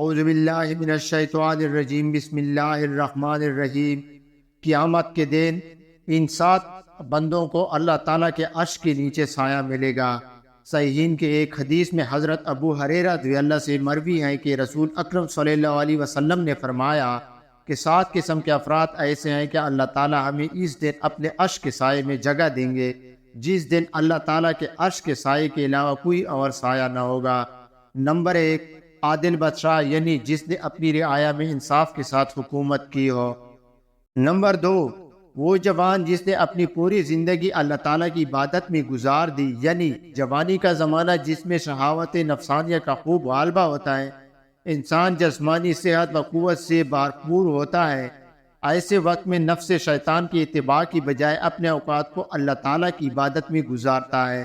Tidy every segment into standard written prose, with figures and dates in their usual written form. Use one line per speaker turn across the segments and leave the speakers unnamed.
اعوذ باللہ من الشیطان الرجیم، بسم اللہ الرحمن الرحیم۔ قیامت کے دن ان 7 بندوں کو اللہ تعالیٰ کے عرش کے نیچے سایہ ملے گا۔ صحیحین کے ایک حدیث میں حضرت ابو ہریرہ رضی اللہ سے مروی ہے کہ رسول اکرم صلی اللہ علیہ وسلم نے فرمایا کہ 7 قسم کے افراد ایسے ہیں کہ اللہ تعالیٰ ہمیں اس دن اپنے عرش کے سائے میں جگہ دیں گے، جس دن اللہ تعالیٰ کے عرش کے سائے کے علاوہ کوئی اور سایہ نہ ہوگا۔ نمبر 1، عادل بادشاہ، یعنی جس نے اپنی رعایا میں انصاف کے ساتھ حکومت کی ہو۔ نمبر 2، وہ جوان جس نے اپنی پوری زندگی اللہ تعالیٰ کی عبادت میں گزار دی، یعنی جوانی کا زمانہ جس میں شہوت نفسانیہ کا خوب غالبہ ہوتا ہے، انسان جسمانی صحت و قوت سے بھرپور ہوتا ہے۔ ایسے وقت میں نفس شیطان کی اتباع کی بجائے اپنے اوقات کو اللہ تعالیٰ کی عبادت میں گزارتا ہے۔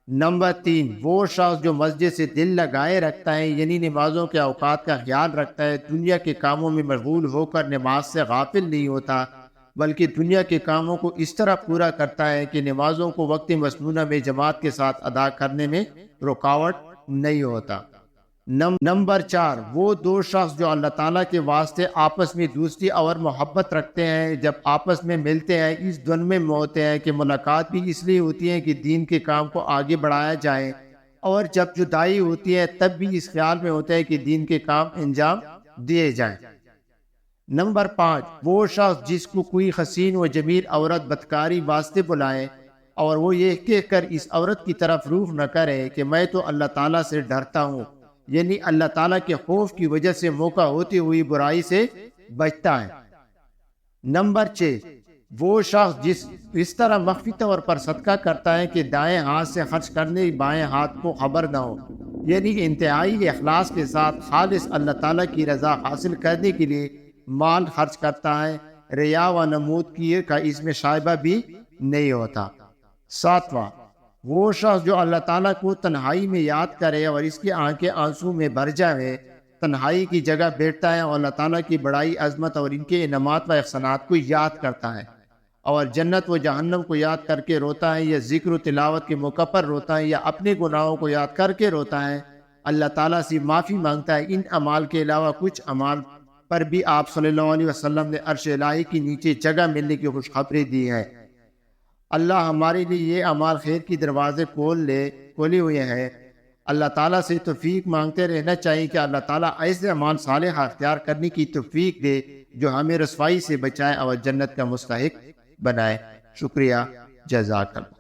نمبر 3، وہ شخص جو مسجد سے دل لگائے رکھتا ہے، یعنی نمازوں کے اوقات کا خیال رکھتا ہے، دنیا کے کاموں میں مشغول ہو کر نماز سے غافل نہیں ہوتا، بلکہ دنیا کے کاموں کو اس طرح پورا کرتا ہے کہ نمازوں کو وقت مسنونہ میں جماعت کے ساتھ ادا کرنے میں رکاوٹ نہیں ہوتا۔ نمبر 4، وہ 2 شخص جو اللہ تعالیٰ کے واسطے آپس میں دوستی اور محبت رکھتے ہیں، جب آپس میں ملتے ہیں اس دن میں ہوتے ہیں کہ ملاقات بھی اس لیے ہوتی ہے کہ دین کے کام کو آگے بڑھایا جائے، اور جب جدائی ہوتی ہے تب بھی اس خیال میں ہوتا ہے کہ دین کے کام انجام دیے جائیں۔ نمبر 5، وہ شخص جس کو کوئی حسین و جمیل عورت بدکاری واسطے بلائے اور وہ یہ کہہ کر اس عورت کی طرف روح نہ کرے کہ میں تو اللہ تعالیٰ سے ڈرتا ہوں، یعنی اللہ تعالیٰ کے خوف کی وجہ سے موقع ہوتی ہوئی برائی سے بچتا ہے۔ نمبر 6، وہ شخص اس طرح مخفی طور پر صدقہ کرتا ہے کہ دائیں ہاتھ سے خرچ کرنے بائیں ہاتھ کو خبر نہ ہو، یعنی انتہائی اخلاص کے ساتھ خالص اللہ تعالیٰ کی رضا حاصل کرنے کے لیے مال خرچ کرتا ہے، ریا و نمود کی کا اس میں شائبہ بھی نہیں ہوتا۔ 7واں، وہ شخص جو اللہ تعالیٰ کو تنہائی میں یاد کرے اور اس کی آنکھیں آنسو میں بھر جائے، تنہائی کی جگہ بیٹھتا ہے اور اللہ تعالیٰ کی بڑائی عظمت اور ان کے انعامات و احسانات کو یاد کرتا ہے، اور جنت و جہنم کو یاد کر کے روتا ہے، یا ذکر و تلاوت کے موقع پر روتا ہے، یا اپنے گناہوں کو یاد کر کے روتا ہے، اللہ تعالیٰ سے معافی مانگتا ہے۔ ان اعمال کے علاوہ کچھ اعمال پر بھی آپ صلی اللہ علیہ وسلم نے عرش الہی کے نیچے جگہ ملنے کی خوشخبری دی ہے۔ اللہ ہمارے لیے یہ اعمال خیر کی دروازے کھولے ہوئے ہیں۔ اللہ تعالیٰ سے توفیق مانگتے رہنا چاہیے کہ اللہ تعالیٰ ایسے اعمال صالحہ اختیار کرنے کی توفیق دے جو ہمیں رسوائی سے بچائے اور جنت کا مستحق بنائے۔ شکریہ، جزاک اللہ۔